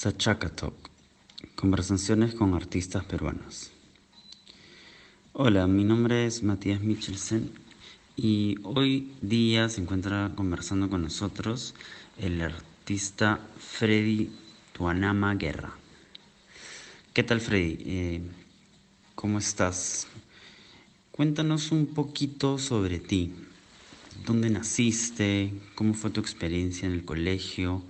Sachaca Talk, conversaciones con artistas peruanos. Hola, mi nombre es Matías Michelsen y hoy día se encuentra conversando con nosotros el artista Freddy Tuanama Guerra. ¿Qué tal, Freddy? ¿Cómo estás? Cuéntanos un poquito sobre ti. ¿Dónde naciste? ¿Cómo fue tu experiencia en el colegio?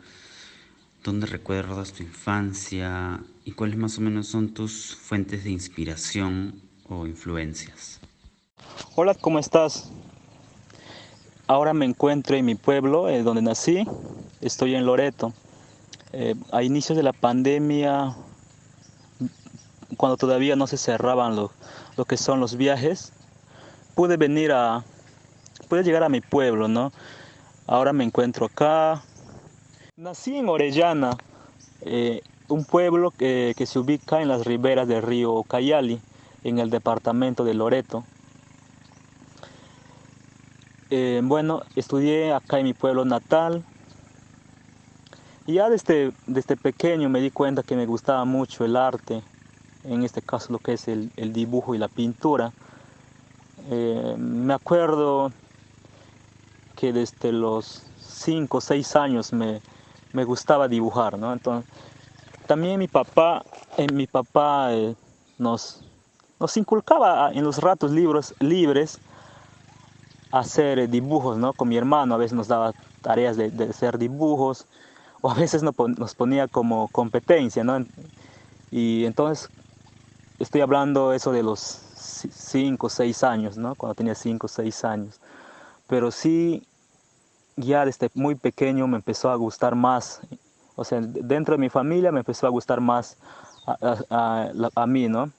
¿Dónde recuerdas tu infancia? ¿Y cuáles más o menos son tus fuentes de inspiración o influencias? Hola, ¿cómo estás? Ahora me encuentro en mi pueblo, donde nací. Estoy en Loreto. A inicios de la pandemia, cuando todavía no se cerraban lo que son los viajes, pude pude llegar a mi pueblo, ¿no? Ahora me encuentro acá. Nací en Orellana, un pueblo que se ubica en las riberas del río Cayali, en el departamento de Loreto. Bueno, estudié acá en mi pueblo natal. Y ya desde pequeño me di cuenta que me gustaba mucho el arte, en este caso lo que es el dibujo y la pintura. Me acuerdo que desde los 5 o 6 años me gustaba dibujar, ¿no? Entonces, también mi papá nos inculcaba en los ratos libres hacer dibujos, ¿no? Con mi hermano a veces nos daba tareas de hacer dibujos o a veces nos ponía como competencia, ¿no? Y entonces estoy hablando eso de los 5 o 6 años, ¿no? Cuando tenía 5 o 6 años. Pero sí, ya desde muy pequeño me empezó a gustar más, o sea, dentro de mi familia me empezó a gustar más a mí, ¿no?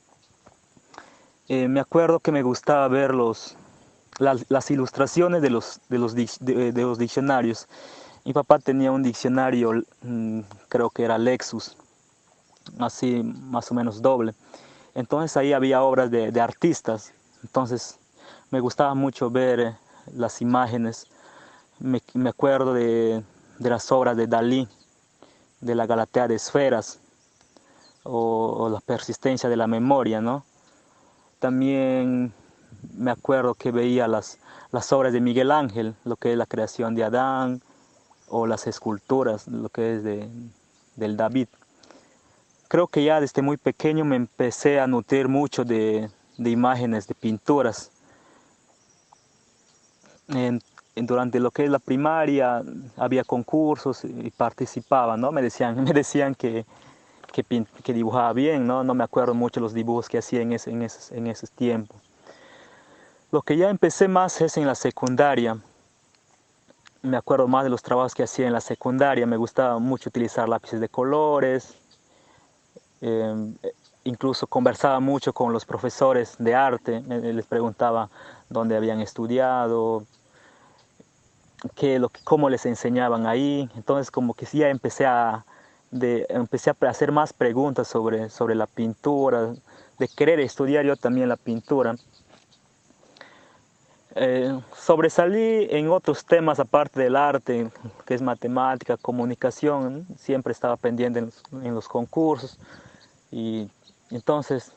Me acuerdo que me gustaba ver las ilustraciones de los diccionarios. Mi papá tenía un diccionario, creo que era Lexus, así más o menos doble. Entonces ahí había obras de artistas. Entonces me gustaba mucho ver las imágenes. Me acuerdo de las obras de Dalí, de la Galatea de Esferas o la persistencia de la memoria, ¿no? También me acuerdo que veía las obras de Miguel Ángel, lo que es la creación de Adán, o las esculturas, lo que es del David. Creo que ya desde muy pequeño me empecé a nutrir mucho de imágenes, de pinturas. En- Durante lo que es la primaria había concursos y participaba, ¿no? Me decían que dibujaba bien, ¿no? No me acuerdo mucho los dibujos que hacía en ese tiempo. Lo que ya empecé más es en la secundaria. Me acuerdo más de los trabajos que hacía en la secundaria. Me gustaba mucho utilizar lápices de colores. eh, Incluso conversaba mucho con los profesores de arte. Les preguntaba dónde habían estudiado, cómo les enseñaban ahí. Entonces como que sí ya empecé a hacer más preguntas sobre la pintura, de querer estudiar yo también la pintura. Sobresalí en otros temas aparte del arte, que es matemática, comunicación. Siempre estaba pendiente en los concursos. Y entonces,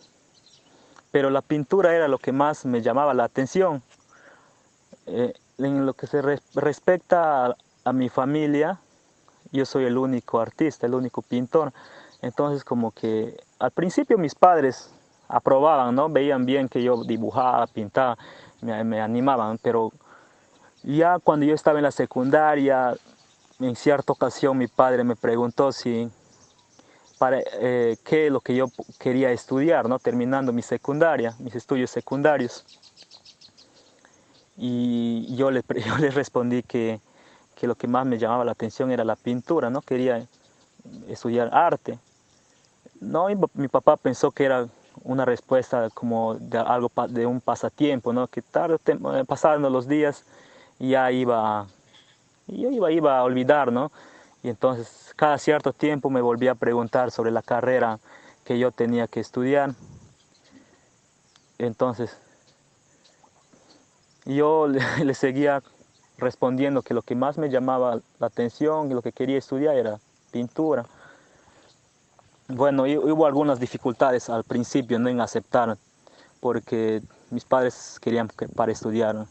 pero la pintura era lo que más me llamaba la atención. En lo que respecta a mi familia, yo soy el único artista, el único pintor. Entonces como que al principio mis padres aprobaban, ¿no? Veían bien que yo dibujaba, pintaba, me animaban, pero ya cuando yo estaba en la secundaria, en cierta ocasión mi padre me preguntó si qué es lo que yo quería estudiar, ¿no? Terminando mi secundaria, mis estudios secundarios. Y yo le respondí que lo que más me llamaba la atención era la pintura, ¿no? Quería estudiar arte. No, y mi papá pensó que era una respuesta como de algo de un pasatiempo, ¿no? Que pasando los días ya iba a olvidar, ¿no? Y entonces cada cierto tiempo me volvía a preguntar sobre la carrera que yo tenía que estudiar. Entonces yo le seguía respondiendo que lo que más me llamaba la atención y lo que quería estudiar era pintura. Bueno, hubo algunas dificultades al principio, ¿no?, en aceptar, porque mis padres querían para estudiar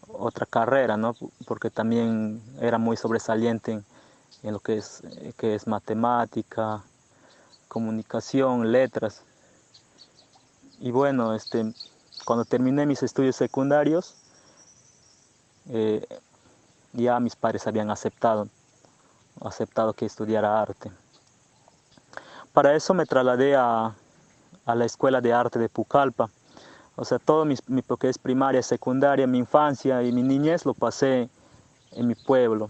otra carrera, ¿no?, porque también era muy sobresaliente en lo que es matemática, comunicación, letras. Y bueno, cuando terminé mis estudios secundarios, eh, ya mis padres habían aceptado que estudiara arte. Para eso me trasladé a la Escuela de Arte de Pucallpa. O sea, todo lo que es primaria, secundaria, mi infancia y mi niñez lo pasé en mi pueblo.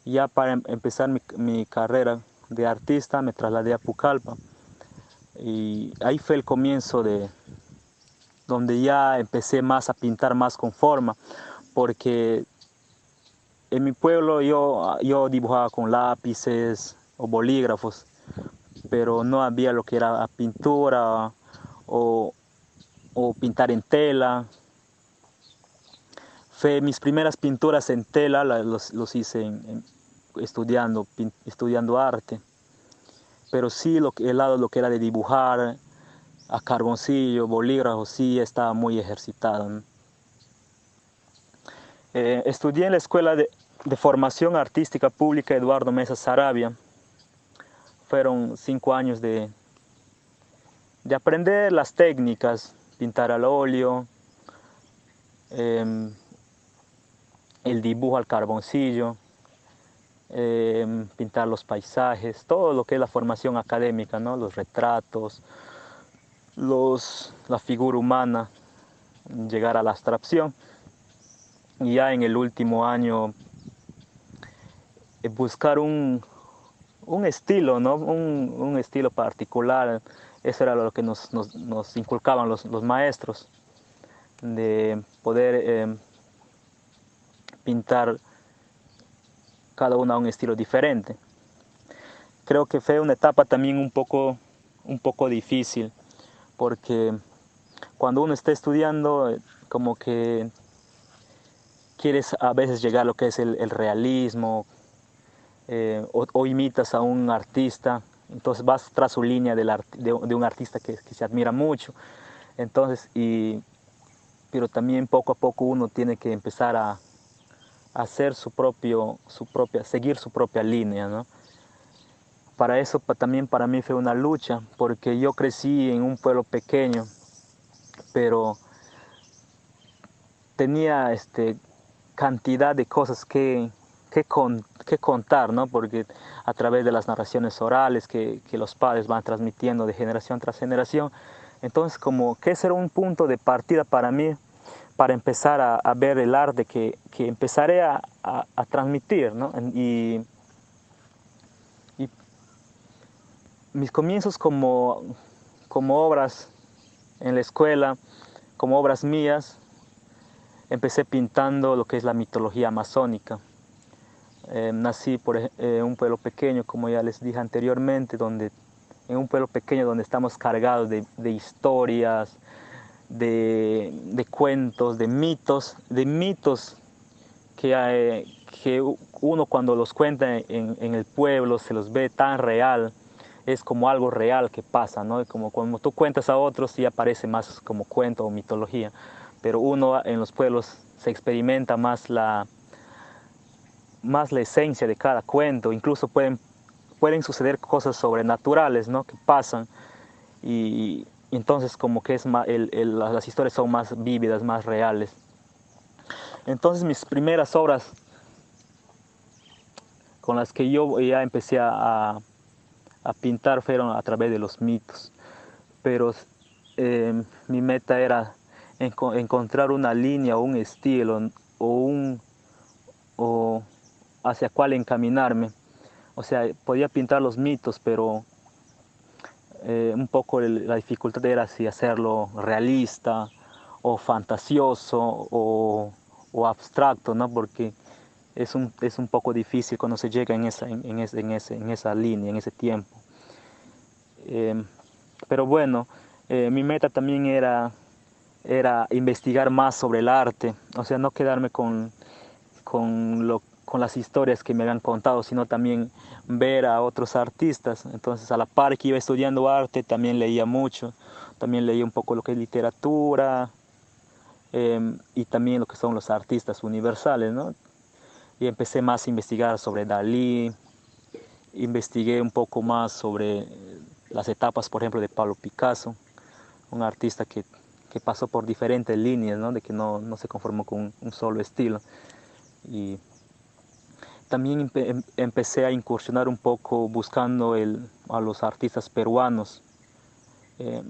Ya para empezar mi carrera de artista me trasladé a Pucallpa. Y ahí fue el comienzo donde ya empecé más a pintar más con forma, porque en mi pueblo yo dibujaba con lápices o bolígrafos, pero no había lo que era pintura o, o pintar en tela. Mis primeras pinturas en tela los hice estudiando arte, pero sí el lado lo que era de dibujar a carboncillo, bolígrafo, sí estaba muy ejercitado, ¿no? Estudié en la Escuela de Formación Artística Pública Eduardo Mesa Saravia. Fueron 5 años de aprender las técnicas, pintar al óleo, el dibujo al carboncillo, pintar los paisajes, todo lo que es la formación académica, ¿no?, los retratos, la figura humana, llegar a la abstracción. Y ya en el último año buscar un estilo, ¿no?, un estilo particular. Eso era lo que nos inculcaban los maestros, de poder pintar cada uno a un estilo diferente. Creo que fue una etapa también un poco difícil, porque cuando uno está estudiando, como que quieres a veces llegar a lo que es el realismo, o imitas a un artista, entonces vas tras su línea de un artista que se admira mucho. Entonces, pero también poco a poco uno tiene que empezar a hacer seguir su propia línea, ¿no? Para eso también para mí fue una lucha, porque yo crecí en un pueblo pequeño, pero tenía cantidad de cosas que contar, ¿no? Porque a través de las narraciones orales que los padres van transmitiendo de generación tras generación, entonces como que ese era un punto de partida para mí, para empezar a ver el arte que empezaré a transmitir, ¿no? Y mis comienzos como obras en la escuela, como obras mías, empecé pintando lo que es la mitología amazónica. Nací en un pueblo pequeño, como ya les dije anteriormente, en un pueblo pequeño donde estamos cargados de historias, de cuentos, de mitos que uno cuando los cuenta en el pueblo se los ve tan real, es como algo real que pasa, ¿no? Como cuando tú cuentas a otros sí aparece más como cuento o mitología, pero uno en los pueblos se experimenta más la esencia de cada cuento. Incluso pueden suceder cosas sobrenaturales, ¿no?, que pasan, y entonces como que las historias son más vívidas, más reales. Entonces mis primeras obras con las que yo ya empecé a pintar fueron a través de los mitos, pero mi meta era encontrar una línea o un estilo o hacia cuál encaminarme. O sea, podía pintar los mitos, pero un poco la dificultad era si hacerlo realista o fantasioso o abstracto, ¿no? Porque es un poco difícil cuando se llega en esa línea, en ese tiempo. Pero bueno, mi meta también era investigar más sobre el arte, o sea, no quedarme con con las historias que me habían contado, sino también ver a otros artistas. Entonces, a la par que iba estudiando arte, también leía mucho, también leía un poco lo que es literatura, y también lo que son los artistas universales, ¿no? Y empecé más a investigar sobre Dalí, investigué un poco más sobre las etapas, por ejemplo, de Pablo Picasso, un artista que pasó por diferentes líneas, ¿no? De que no se conformó con un solo estilo. Y también empecé a incursionar un poco buscando a los artistas peruanos. Eh,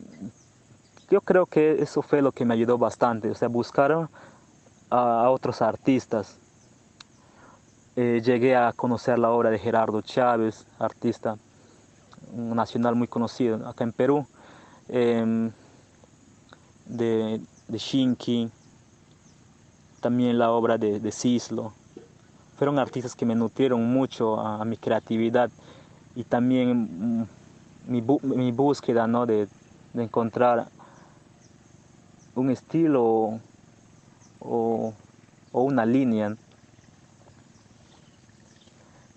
yo creo que eso fue lo que me ayudó bastante, o sea, buscar a otros artistas. Llegué a conocer la obra de Gerardo Chávez, artista nacional muy conocido acá en Perú, eh, de Shinki, también la obra de Cislo. Fueron artistas que me nutrieron mucho a mi creatividad y también mi búsqueda, ¿no? de encontrar un estilo o una línea.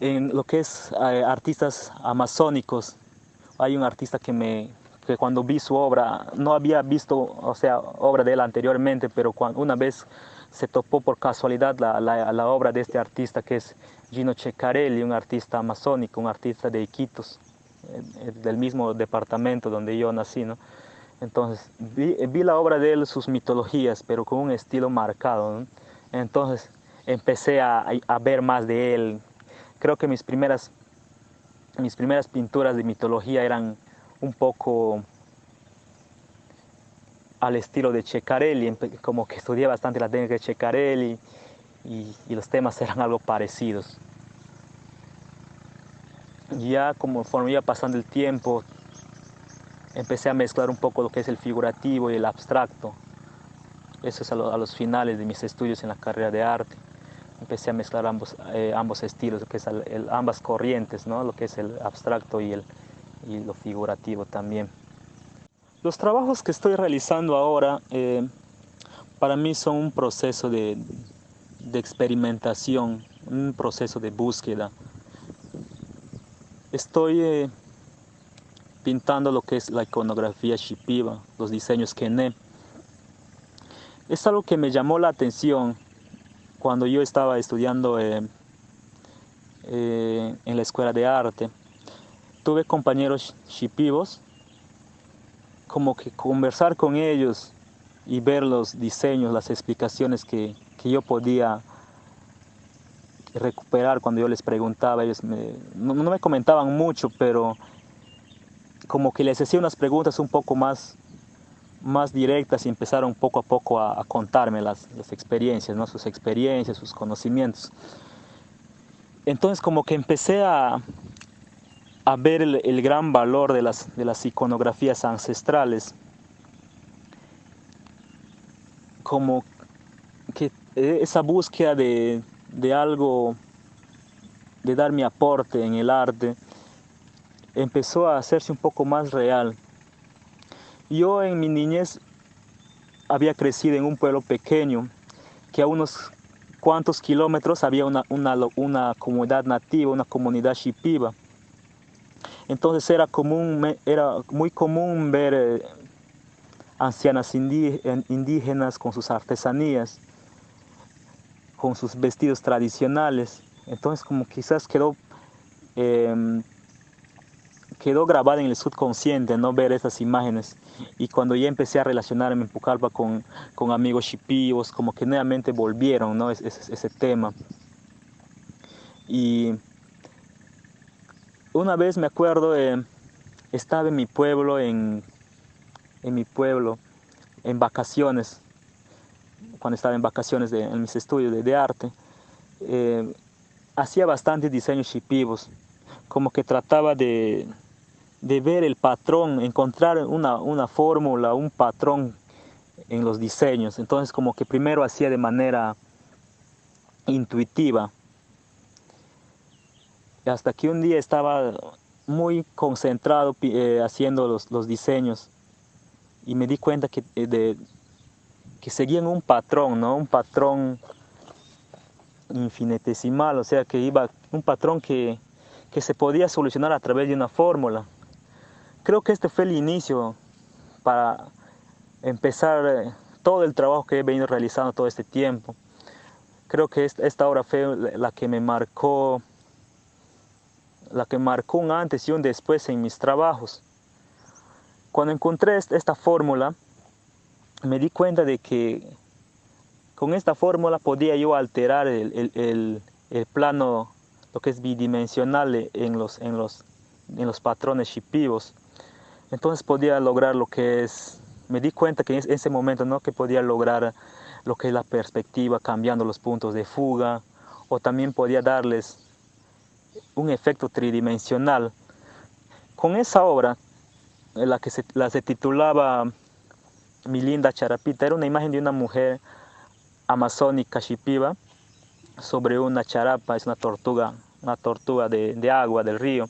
En lo que es artistas amazónicos, hay un artista que cuando vi su obra, no había visto, o sea, obra de él anteriormente, pero una vez se topó por casualidad la obra de este artista que es Gino Ceccarelli, un artista amazónico, un artista de Iquitos, del mismo departamento donde yo nací, ¿no? Entonces vi la obra de él, sus mitologías, pero con un estilo marcado, ¿no? Entonces empecé a ver más de él. Creo que mis primeras pinturas de mitología eran un poco al estilo de Ceccarelli, como que estudié bastante la técnica de Ceccarelli y los temas eran algo parecidos. Ya conforme iba pasando el tiempo, empecé a mezclar un poco lo que es el figurativo y el abstracto. Eso es a los finales de mis estudios en la carrera de arte. Empecé a mezclar ambos estilos, lo que es ambas corrientes, ¿no? Lo que es el abstracto y lo figurativo también. Los trabajos que estoy realizando ahora para mí son un proceso de experimentación, un proceso de búsqueda. Estoy pintando lo que es la iconografía Shipiba, los diseños Kene. Es algo que me llamó la atención cuando yo estaba estudiando en la escuela de arte. Tuve compañeros shipibos, como que conversar con ellos y ver los diseños, las explicaciones que yo podía recuperar cuando yo les preguntaba. Ellos no me comentaban mucho, pero como que les hacía unas preguntas un poco más directas y empezaron poco a poco a contarme las experiencias, ¿no? Sus experiencias, sus conocimientos. Entonces como que empecé a ver el gran valor de las iconografías ancestrales, como que esa búsqueda de algo, de dar mi aporte en el arte, empezó a hacerse un poco más real. Yo en mi niñez había crecido en un pueblo pequeño, que a unos cuantos kilómetros había una comunidad nativa, una comunidad shipiba. Entonces era muy común ver ancianas indígenas con sus artesanías, con sus vestidos tradicionales. Entonces como quizás quedó grabada en el subconsciente, no ver esas imágenes. Y cuando ya empecé a relacionarme en Pucallpa con amigos shipibos, como que nuevamente volvieron, ¿no? ese tema. Y una vez me acuerdo, estaba en mi pueblo, en vacaciones, cuando estaba en vacaciones en mis estudios de arte. Hacía bastantes diseños shipibos, como que trataba de ver el patrón, encontrar una fórmula, un patrón en los diseños. Entonces como que primero hacía de manera intuitiva. Hasta que un día estaba muy concentrado haciendo los diseños y me di cuenta que seguían un patrón, ¿no? Un patrón infinitesimal, o sea que iba un patrón que se podía solucionar a través de una fórmula. Creo que este fue el inicio para empezar todo el trabajo que he venido realizando todo este tiempo. Creo que esta obra fue la que marcó un antes y un después en mis trabajos. Cuando encontré esta fórmula, me di cuenta de que con esta fórmula podía yo alterar el plano, lo que es bidimensional en los patrones shipibos. Entonces podía lograr lo que es, me di cuenta que en ese momento, ¿no?, que podía lograr lo que es la perspectiva cambiando los puntos de fuga, o también podía darles un efecto tridimensional. Con esa obra, la que se titulaba Mi linda charapita, era una imagen de una mujer amazónica shipiba sobre una charapa, es una tortuga de agua del río.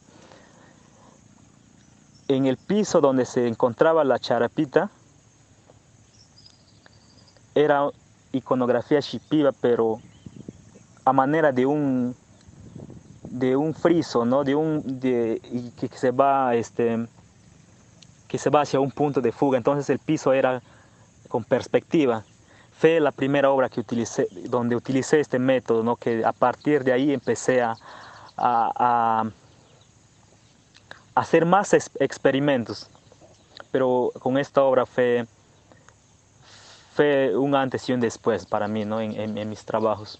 En el piso donde se encontraba la charapita era iconografía shipiba, pero a manera de un friso, ¿no?, que se va hacia un punto de fuga. Entonces el piso era con perspectiva. Fue la primera obra que donde utilicé este método, ¿no?, que a partir de ahí empecé a hacer más experimentos. Pero con esta obra fue un antes y un después para mí, ¿no?, en mis trabajos.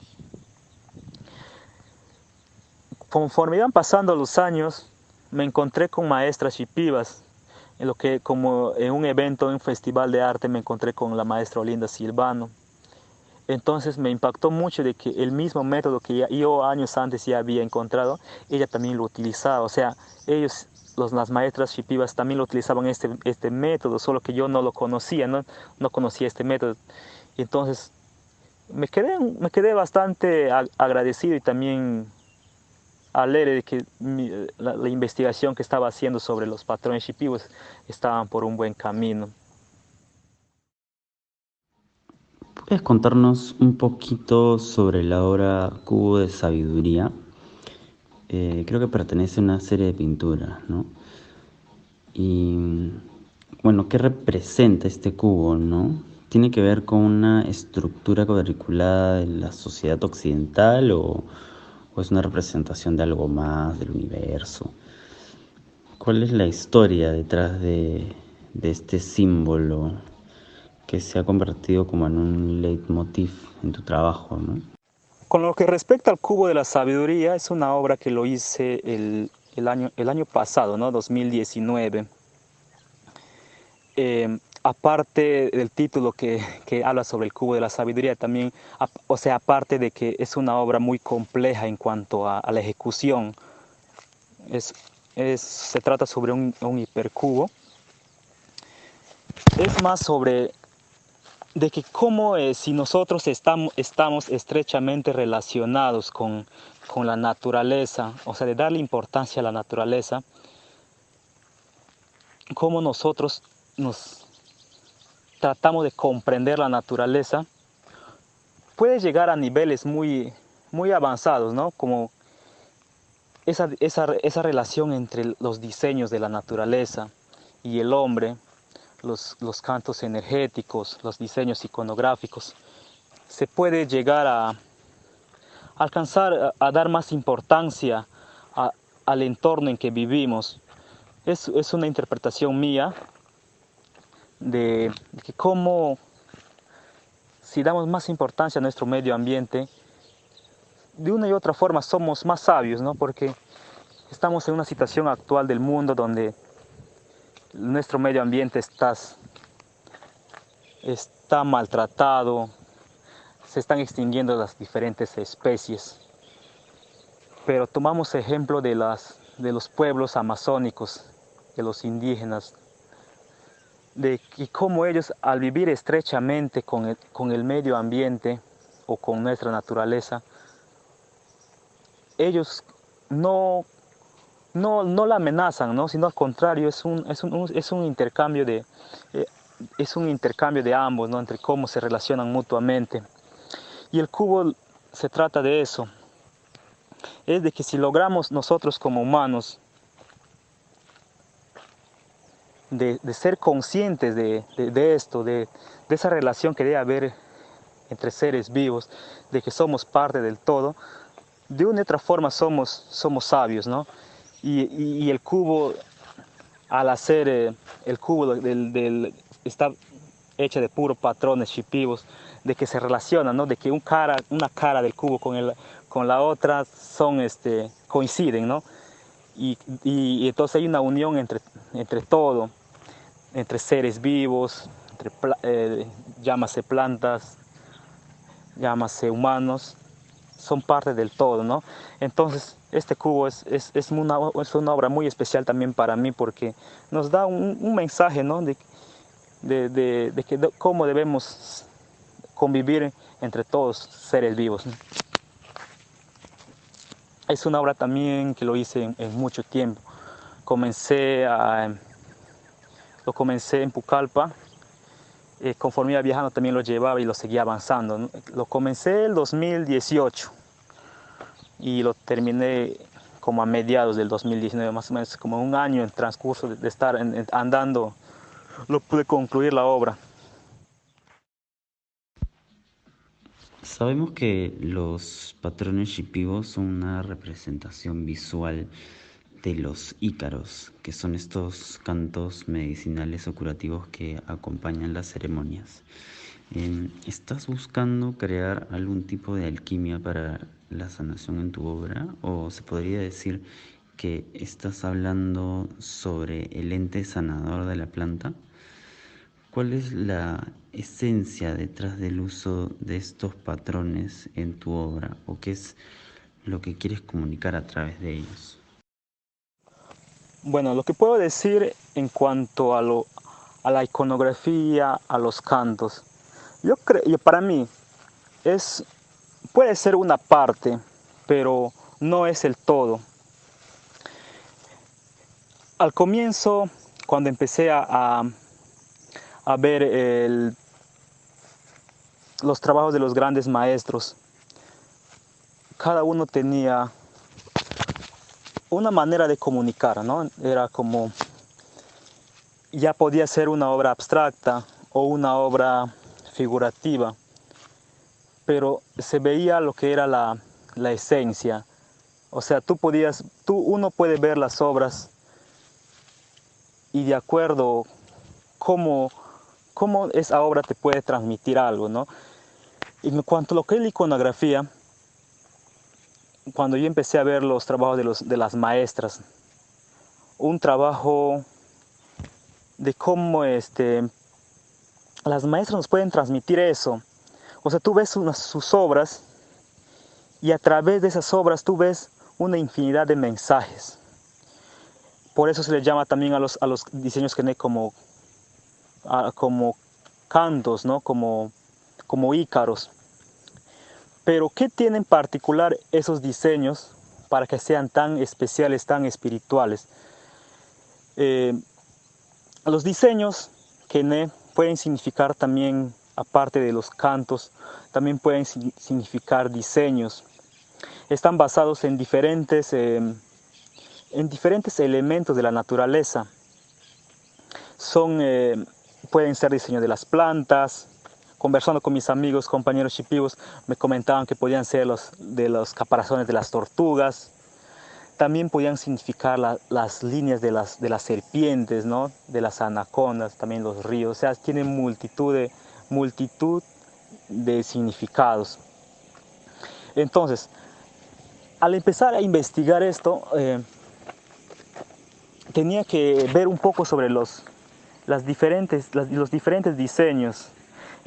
Conforme iban pasando los años, me encontré con maestras shipibas, como en un evento, en un festival de arte, me encontré con la maestra Olinda Silvano. Entonces me impactó mucho de que el mismo método que yo años antes ya había encontrado, ella también lo utilizaba. O sea, las maestras shipibas también lo utilizaban este método, solo que yo no lo conocía, no conocía este método. Y entonces me quedé bastante agradecido y también alegre de que la investigación que estaba haciendo sobre los patrones shipibos estaban por un buen camino. ¿Puedes contarnos un poquito sobre la obra Cubo de Sabiduría? Creo que pertenece a una serie de pinturas, ¿no? Y bueno, ¿qué representa este cubo, no? ¿Tiene que ver con una estructura cuadriculada de la sociedad occidental o es una representación de algo más, del universo? ¿Cuál es la historia detrás de este símbolo que se ha convertido como en un leitmotiv en tu trabajo, ¿no? Con lo que respecta al Cubo de la Sabiduría, es una obra que lo hice el año pasado, ¿no?, 2019. Aparte del título que habla sobre el Cubo de la Sabiduría, también, o sea, aparte de que es una obra muy compleja en cuanto a la ejecución, se trata sobre un hipercubo. Es más sobre de que cómo si nosotros estamos estrechamente relacionados con la naturaleza, o sea, de darle importancia a la naturaleza, cómo nosotros nos tratamos de comprender la naturaleza, puede llegar a niveles muy, muy avanzados, ¿no? Como esa relación entre los diseños de la naturaleza y el hombre, los cantos energéticos, los diseños iconográficos. Se puede llegar a alcanzar a dar más importancia al entorno en que vivimos. Es una interpretación mía de que cómo, si damos más importancia a nuestro medio ambiente, de una y otra forma somos más sabios, ¿no? Porque estamos en una situación actual del mundo donde nuestro medio ambiente está maltratado, se están extinguiendo las diferentes especies. Pero tomamos ejemplo de los pueblos amazónicos, de los indígenas, de cómo ellos, al vivir estrechamente con el medio ambiente o con nuestra naturaleza, ellos no la amenazan, ¿no?, sino al contrario, es un intercambio de ambos, ¿no?, entre cómo se relacionan mutuamente. Y el cubo se trata de eso. Es de que si logramos nosotros como humanos de ser conscientes de esto, de esa relación que debe haber entre seres vivos, de que somos parte del todo, de una u otra forma somos sabios, ¿no? Y el cubo, al hacer el cubo está hecha de puros patrones shipibos, de que se relacionan, ¿no? De que una cara del cubo con la otra coinciden, ¿no? Y entonces hay una unión entre todo, entre seres vivos, llámase plantas, llámase humanos, son parte del todo, ¿no? Entonces, este cubo es una obra muy especial también para mí porque nos da un mensaje, ¿no? De cómo debemos convivir entre todos seres vivos, ¿no? Es una obra también que lo hice en mucho tiempo. Lo comencé en Pucallpa. Conforme iba viajando también lo llevaba y lo seguía avanzando, ¿no? Lo comencé el 2018 y lo terminé como a mediados del 2019, más o menos como un año en transcurso de estar andando, lo pude concluir la obra. Sabemos que los patrones shipibos son una representación visual de los ícaros, que son estos cantos medicinales o curativos que acompañan las ceremonias. ¿Estás buscando crear algún tipo de alquimia para la sanación en tu obra? ¿O se podría decir que estás hablando sobre el ente sanador de la planta? ¿Cuál es la esencia detrás del uso de estos patrones en tu obra? ¿O qué es lo que quieres comunicar a través de ellos? Bueno, lo que puedo decir en cuanto a la iconografía, a los cantos, para mí puede ser una parte, pero no es el todo. Al comienzo, cuando empecé a ver los trabajos de los grandes maestros, cada uno tenía una manera de comunicar, ¿no? Era como, ya podía ser una obra abstracta o una obra figurativa, pero se veía lo que era la esencia. O sea, uno puede ver las obras y de acuerdo cómo esa obra te puede transmitir algo, ¿no? En cuanto a lo que es la iconografía, cuando yo empecé a ver los trabajos de las maestras, un trabajo de cómo las maestras nos pueden transmitir eso. O sea, tú ves sus obras y a través de esas obras tú ves una infinidad de mensajes. Por eso se les llama también a los diseños que hay como cantos, ¿no? Como ícaros. Pero ¿qué tienen en particular esos diseños para que sean tan especiales, tan espirituales? Los diseños que pueden significar también, aparte de los cantos, también pueden significar diseños. Están basados en diferentes elementos de la naturaleza. Pueden ser diseños de las plantas. Conversando con mis amigos, compañeros shipibos, me comentaban que podían ser de los caparazones de las tortugas. También podían significar las líneas de las serpientes, ¿no? De las anacondas, también los ríos. O sea, tienen multitud de significados. Entonces, al empezar a investigar esto, tenía que ver un poco sobre los diferentes diseños.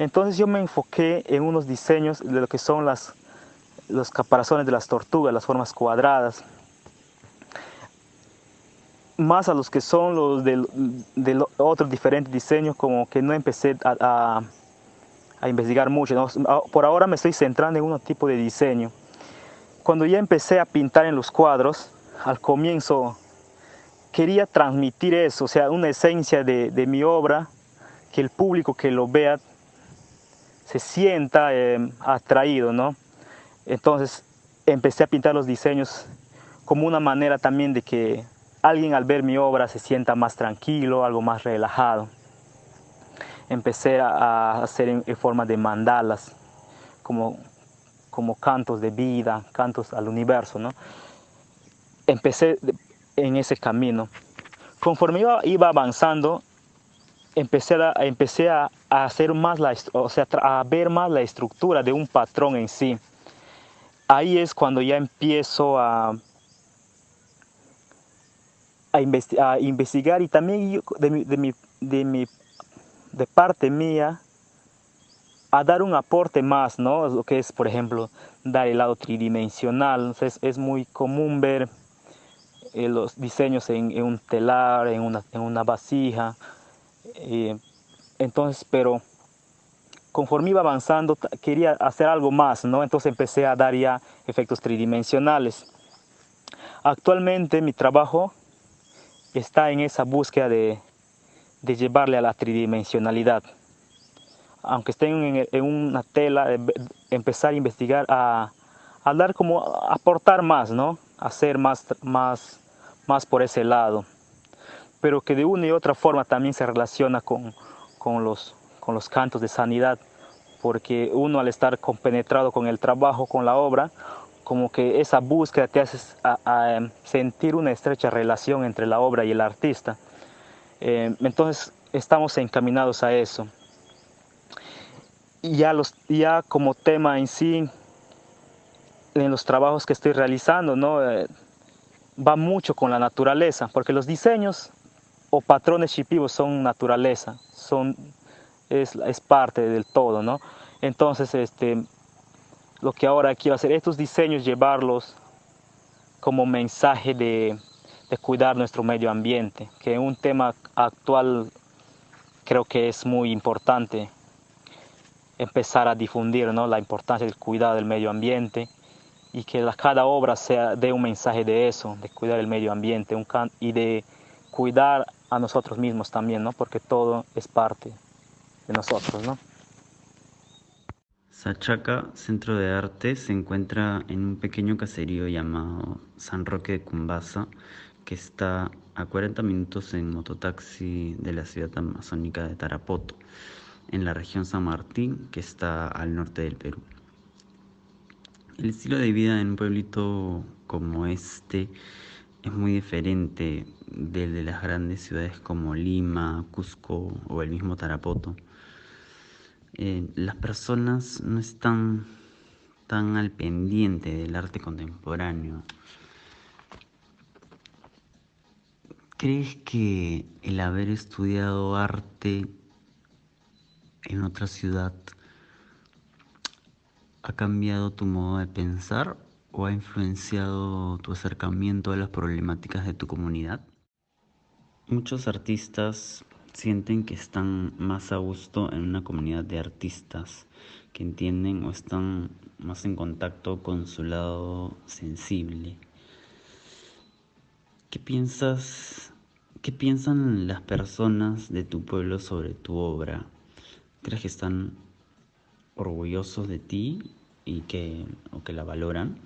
Entonces yo me enfoqué en unos diseños de lo que son los caparazones de las tortugas, las formas cuadradas, más a los que son los de otros diferentes diseños, como que no empecé a investigar mucho, ¿no? Por ahora me estoy centrando en un tipo de diseño. Cuando ya empecé a pintar en los cuadros, al comienzo quería transmitir eso, o sea, una esencia de mi obra, que el público que lo vea se sienta atraído, ¿no? Entonces empecé a pintar los diseños como una manera también de que alguien al ver mi obra se sienta más tranquilo, algo más relajado. Empecé a hacer en forma de mandalas, como cantos de vida, cantos al universo, ¿no? Empecé en ese camino. Conforme iba avanzando, empecé a hacer más a ver más la estructura de un patrón en sí. Ahí es cuando ya empiezo a investigar, y también de parte mía a dar un aporte más, ¿no? Lo que es, por ejemplo, dar el lado tridimensional. Entonces, es muy común ver los diseños en un telar, en una vasija. Entonces, pero conforme iba avanzando, quería hacer algo más, ¿no? Entonces empecé a dar ya efectos tridimensionales. Actualmente mi trabajo está en esa búsqueda de llevarle a la tridimensionalidad. Aunque esté en una tela, empezar a investigar, a dar como, aportar más, ¿no? Hacer más por ese lado. Pero que de una y otra forma también se relaciona con los cantos de sanidad, porque uno al estar compenetrado con el trabajo, con la obra, como que esa búsqueda te hace sentir una estrecha relación entre la obra y el artista. Entonces estamos encaminados a eso. Y ya como tema en sí, en los trabajos que estoy realizando, ¿no? Va mucho con la naturaleza, porque los diseños o patrones shipibos son naturaleza, es parte del todo, ¿no? Entonces, lo que ahora quiero hacer, estos diseños, llevarlos como mensaje de cuidar nuestro medio ambiente, que es un tema actual creo que es muy importante empezar a difundir, ¿no? La importancia del cuidado del medio ambiente, y que cada obra dé un mensaje de eso, de cuidar el medio ambiente y de cuidar a nosotros mismos también, ¿no? Porque todo es parte de nosotros, ¿no? Sachaca Centro de Arte se encuentra en un pequeño caserío llamado San Roque de Cumbasa, que está a 40 minutos en mototaxi de la ciudad amazónica de Tarapoto, en la región San Martín, que está al norte del Perú. El estilo de vida en un pueblito como este es muy diferente del de las grandes ciudades como Lima, Cusco o el mismo Tarapoto. Las personas no están tan al pendiente del arte contemporáneo. ¿Crees que el haber estudiado arte en otra ciudad ha cambiado tu modo de pensar o ha influenciado tu acercamiento a las problemáticas de tu comunidad? Muchos artistas sienten que están más a gusto en una comunidad de artistas que entienden o están más en contacto con su lado sensible. ¿Qué piensas, qué piensan las personas de tu pueblo sobre tu obra? ¿Crees que están orgullosos de ti o que la valoran?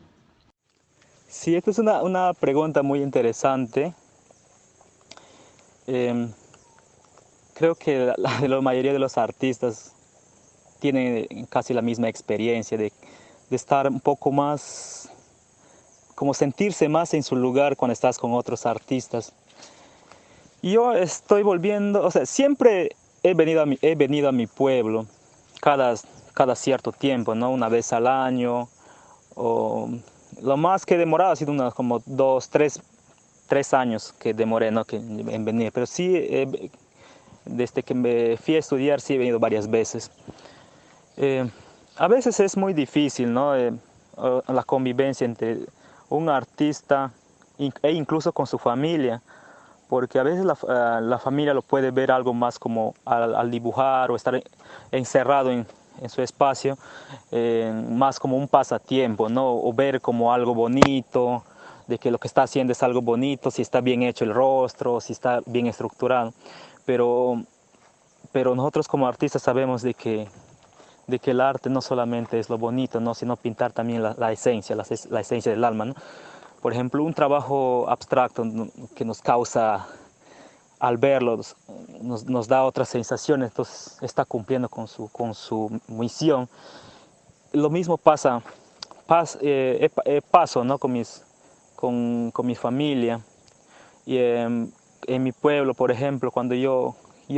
Sí, esta es una pregunta muy interesante. Creo que la mayoría de los artistas tienen casi la misma experiencia de estar un poco más, como sentirse más en su lugar cuando estás con otros artistas. Y yo estoy volviendo, o sea, siempre he venido a mi pueblo cada cierto tiempo, ¿no? Una vez al año, o lo más que he demorado ha sido unos como 3 años que demoré, ¿no? En venir. Pero sí, desde que me fui a estudiar, sí he venido varias veces. A veces es muy difícil, ¿no? La convivencia entre un artista e incluso con su familia, porque a veces la familia lo puede ver algo más como al dibujar o estar encerrado en su espacio, más como un pasatiempo, ¿no? O ver como algo bonito, de que lo que está haciendo es algo bonito, si está bien hecho el rostro, si está bien estructurado. Pero, pero nosotros como artistas sabemos de que el arte no solamente es lo bonito, ¿no? Sino pintar también la esencia, la esencia del alma, ¿no? Por ejemplo, un trabajo abstracto que nos causa, al verlo, nos da otras sensaciones, entonces está cumpliendo con su misión. Lo mismo paso, ¿no? con mi familia. Y en mi pueblo, por ejemplo, cuando yo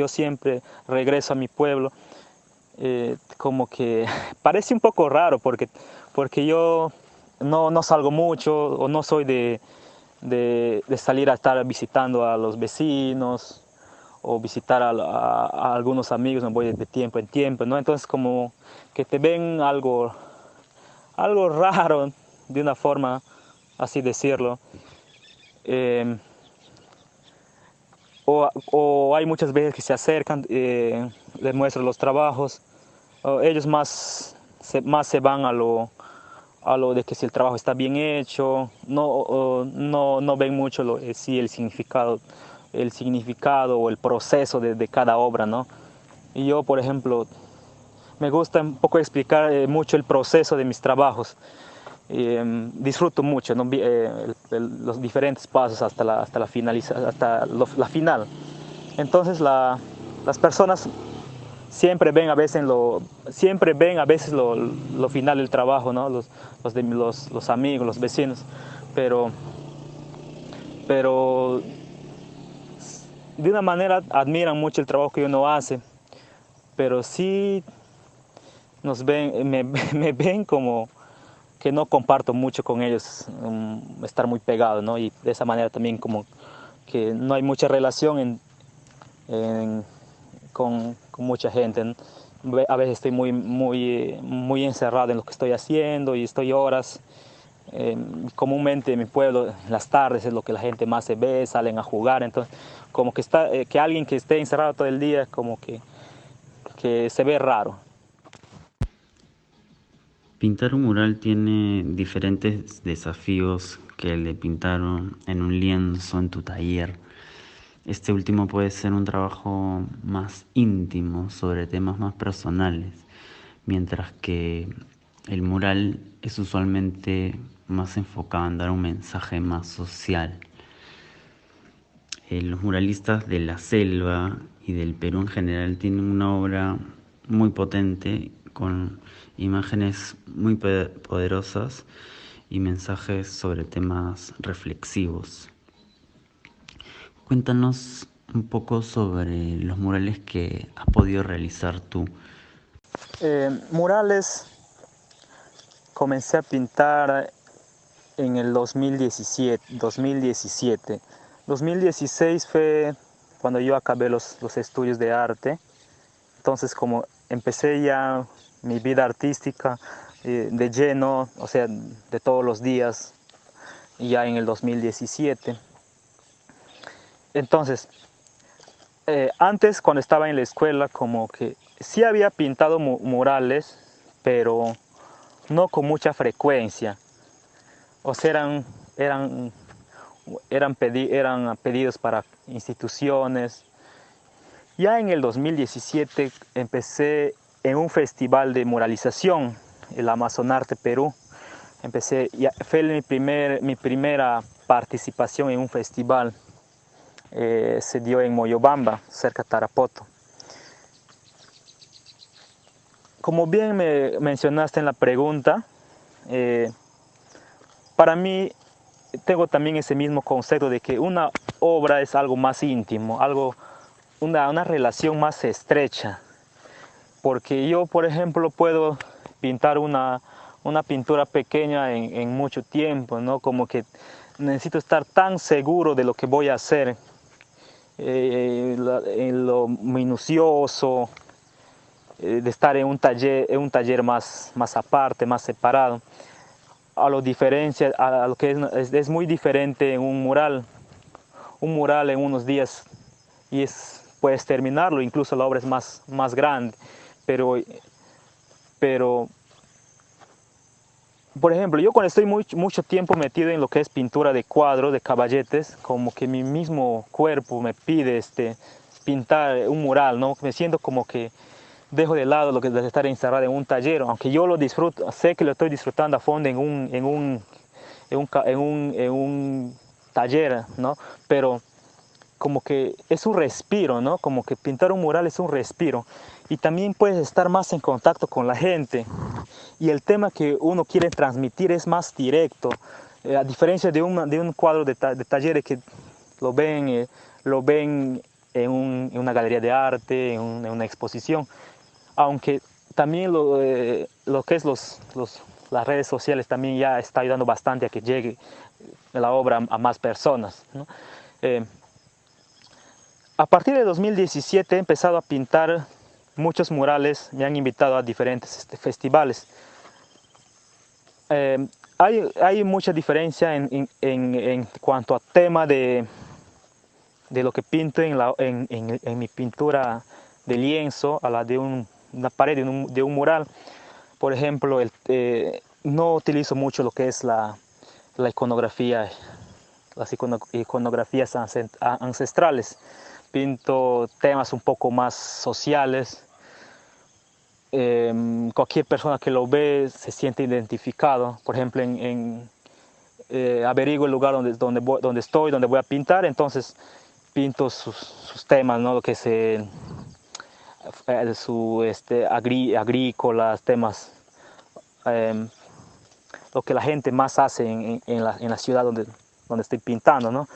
siempre regreso a mi pueblo, como que parece un poco raro porque yo no salgo mucho o no soy de salir a estar visitando a los vecinos o visitar a algunos amigos, me voy de tiempo en tiempo, ¿no? Entonces como que te ven algo raro, de una forma, así decirlo. Eh, o hay muchas veces que se acercan, les muestro los trabajos, ellos más se van a lo de que si el trabajo está bien hecho, no ven mucho sí, el significado o el proceso de cada obra, ¿no? Y yo, por ejemplo, me gusta un poco explicar mucho el proceso de mis trabajos. Disfruto mucho, ¿no? Los diferentes pasos hasta la final. Entonces las personas siempre ven a veces lo final del trabajo, ¿no? Los amigos, los vecinos, pero, pero de una manera admiran mucho el trabajo que uno hace, pero sí me ven como que no comparto mucho con ellos, estar muy pegado, ¿no? Y de esa manera también como que no hay mucha relación con mucha gente, ¿no? A veces estoy muy encerrado en lo que estoy haciendo y estoy horas. Comúnmente en mi pueblo, en las tardes es lo que la gente más se ve, salen a jugar, entonces como que alguien que esté encerrado todo el día, como que se ve raro. Pintar un mural tiene diferentes desafíos que el de pintar en un lienzo en tu taller. Este último puede ser un trabajo más íntimo sobre temas más personales, mientras que el mural es usualmente más enfocado en dar un mensaje más social. Los muralistas de la selva y del Perú en general tienen una obra muy potente con imágenes muy poderosas y mensajes sobre temas reflexivos. Cuéntanos un poco sobre los murales que has podido realizar tú. Murales comencé a pintar en el 2017. 2016 fue cuando yo acabé los estudios de arte. Entonces como empecé ya mi vida artística de lleno, o sea, de todos los días, ya en el 2017. Entonces, antes cuando estaba en la escuela como que sí había pintado murales, pero no con mucha frecuencia. O sea, eran pedidos para instituciones. Ya en el 2017 empecé en un festival de muralización, el Amazonarte Perú. Fue mi primera participación en un festival. Se dio en Moyobamba, cerca de Tarapoto. Como bien me mencionaste en la pregunta, para mí tengo también ese mismo concepto de que una obra es algo más íntimo, una relación más estrecha. Porque yo, por ejemplo, puedo pintar una pintura pequeña en mucho tiempo, ¿no? Como que necesito estar tan seguro de lo que voy a hacer, en lo minucioso, de estar en un taller más aparte, más separado. A lo que es muy diferente en un mural. Un mural en unos días puedes terminarlo, incluso la obra es más grande, pero por ejemplo, yo cuando estoy mucho tiempo metido en lo que es pintura de cuadros, de caballetes, como que mi mismo cuerpo me pide pintar un mural, ¿no? Me siento como que dejo de lado lo que es estar encerrado en un taller, aunque yo lo disfruto, sé que lo estoy disfrutando a fondo en un taller, ¿no? Pero como que es un respiro, ¿no? Como que pintar un mural es un respiro. Y también puedes estar más en contacto con la gente. Y el tema que uno quiere transmitir es más directo. A diferencia de un cuadro de talleres que lo ven en una galería de arte, en una exposición. Aunque también lo que es las redes sociales también ya está ayudando bastante a que llegue la obra a más personas, ¿no? A partir de 2017 he empezado a pintar muchos murales, me han invitado a diferentes festivales. Hay mucha diferencia en cuanto a tema de lo que pinto en mi pintura de lienzo a la de una pared de un mural. Por ejemplo, no utilizo mucho lo que es la iconografía, las iconografías ancestrales. Pinto temas un poco más sociales. Cualquier persona que lo ve se siente identificado. Por ejemplo, averiguo el lugar donde estoy, donde voy a pintar, entonces pinto sus temas, ¿no? Lo que es agrícolas, temas, lo que la gente más hace en la ciudad donde estoy pintando, ¿no?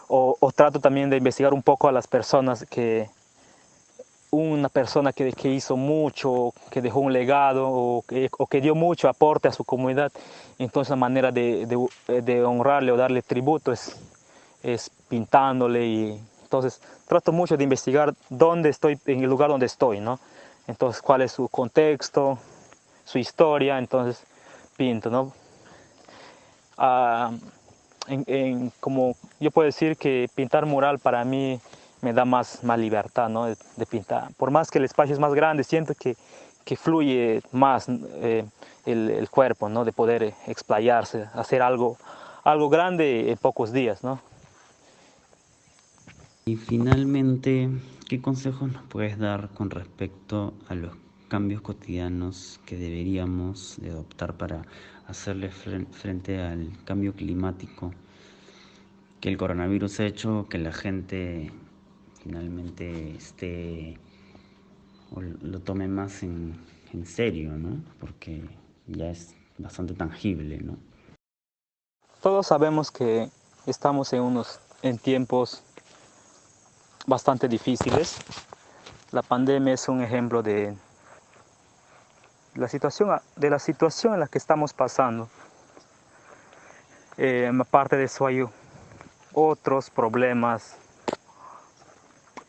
O trato también de investigar un poco a las personas una persona que hizo mucho, que dejó un legado o que dio mucho aporte a su comunidad. Entonces la manera de honrarle o darle tributo es pintándole. Y entonces trato mucho de investigar dónde estoy, en el lugar donde estoy, ¿no? Entonces cuál es su contexto, su historia, entonces pinto, ¿no? Como yo puedo decir que pintar mural para mí me da más libertad, ¿no? De pintar. Por más que el espacio es más grande, siento que fluye más el cuerpo, ¿no? De poder explayarse, hacer algo grande en pocos días, ¿no? Y finalmente, ¿qué consejos nos puedes dar con respecto a los cambios cotidianos que deberíamos de adoptar para hacerle frente al cambio climático que el coronavirus ha hecho que la gente finalmente o lo tome más en serio, ¿no? Porque ya es bastante tangible, ¿no? Todos sabemos que estamos en tiempos bastante difíciles. La pandemia es un ejemplo de la situación en la que estamos pasando. Aparte de eso hay otros problemas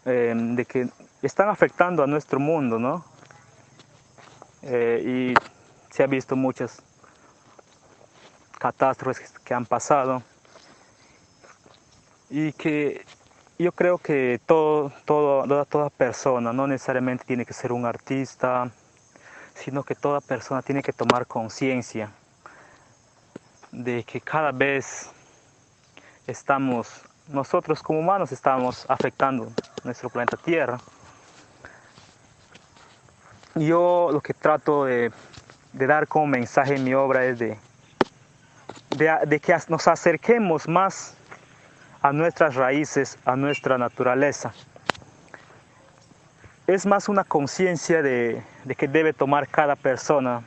de que están afectando a nuestro mundo, ¿no? Y se ha visto muchas catástrofes que han pasado y que yo creo que toda persona, no necesariamente tiene que ser un artista, sino que toda persona tiene que tomar conciencia de que cada vez nosotros como humanos estamos afectando nuestro planeta Tierra. Yo lo que trato de dar como mensaje en mi obra es de que nos acerquemos más a nuestras raíces, a nuestra naturaleza. Es más una conciencia de que debe tomar cada persona.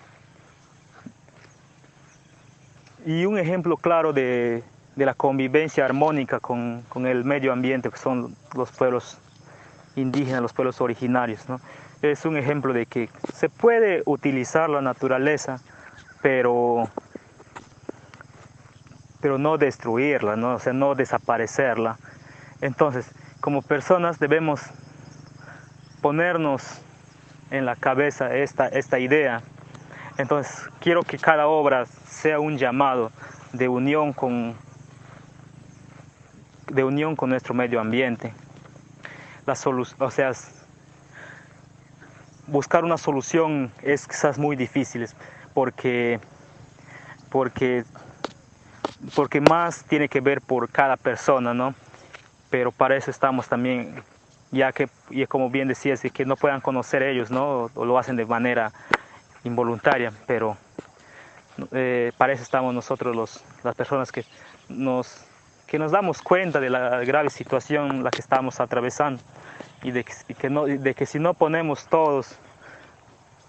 Y un ejemplo claro de la convivencia armónica con el medio ambiente, que son los pueblos indígenas, los pueblos originarios, ¿no? Es un ejemplo de que se puede utilizar la naturaleza, pero no destruirla, ¿no? O sea, no desaparecerla. Entonces, como personas debemos ponernos en la cabeza esta idea. Entonces, quiero que cada obra sea un llamado de unión con nuestro medio ambiente. O sea, buscar una solución es quizás muy difícil porque más tiene que ver por cada persona, ¿no? Pero para eso estamos también ya que, y como bien decías, que no puedan conocer ellos, ¿no? O lo hacen de manera involuntaria, pero para eso estamos nosotros, las personas que nos damos cuenta de la grave situación en la que estamos atravesando y de que si no ponemos todos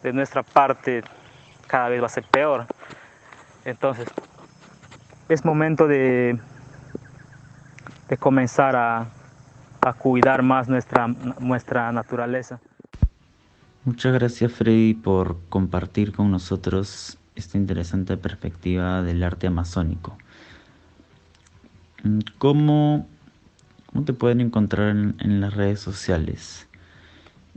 de nuestra parte, cada vez va a ser peor. Entonces, es momento de comenzar a cuidar más nuestra naturaleza. Muchas gracias, Freddy, por compartir con nosotros esta interesante perspectiva del arte amazónico. ¿Cómo te pueden encontrar en las redes sociales?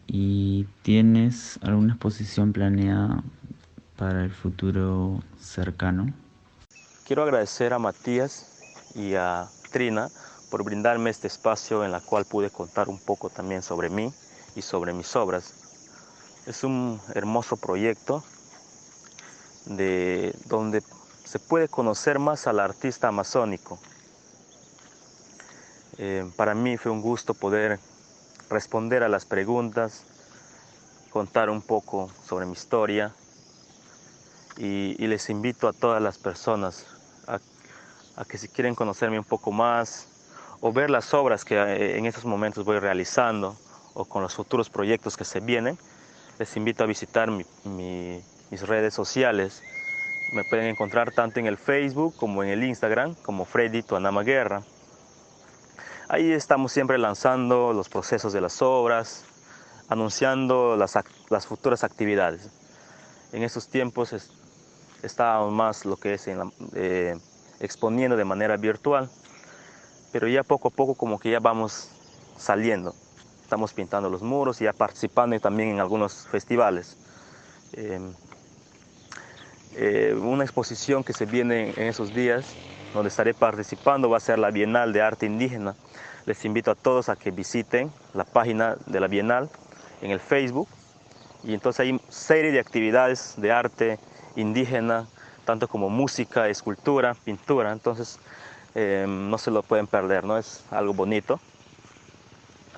¿Y tienes alguna exposición planeada para el futuro cercano? Quiero agradecer a Matías y a Trina por brindarme este espacio en el cual pude contar un poco también sobre mí y sobre mis obras. Es un hermoso proyecto donde se puede conocer más al artista amazónico. Para mí fue un gusto poder responder a las preguntas, contar un poco sobre mi historia y les invito a todas las personas a que si quieren conocerme un poco más o ver las obras que en estos momentos voy realizando o con los futuros proyectos que se vienen, les invito a visitar mis redes sociales. Me pueden encontrar tanto en el Facebook como en el Instagram como Freddy Tuanama Guerra. Ahí estamos siempre lanzando los procesos de las obras, anunciando las futuras actividades. En estos tiempos estábamos más lo que es exponiendo de manera virtual, pero ya poco a poco como que ya vamos saliendo. Estamos pintando los muros y ya participando también en algunos festivales. Una exposición que se viene en esos días, donde estaré participando, va a ser la Bienal de Arte Indígena. Les invito a todos a que visiten la página de la Bienal en el Facebook. Y entonces hay serie de actividades de arte indígena, tanto como música, escultura, pintura. Entonces no se lo pueden perder, ¿no? Es algo bonito.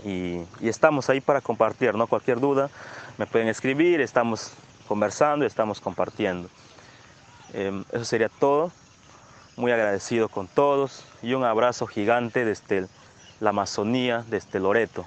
Y estamos ahí para compartir, ¿no? Cualquier duda me pueden escribir, estamos conversando, estamos compartiendo. Eso sería todo. Muy agradecido con todos y un abrazo gigante desde la Amazonía, desde Loreto.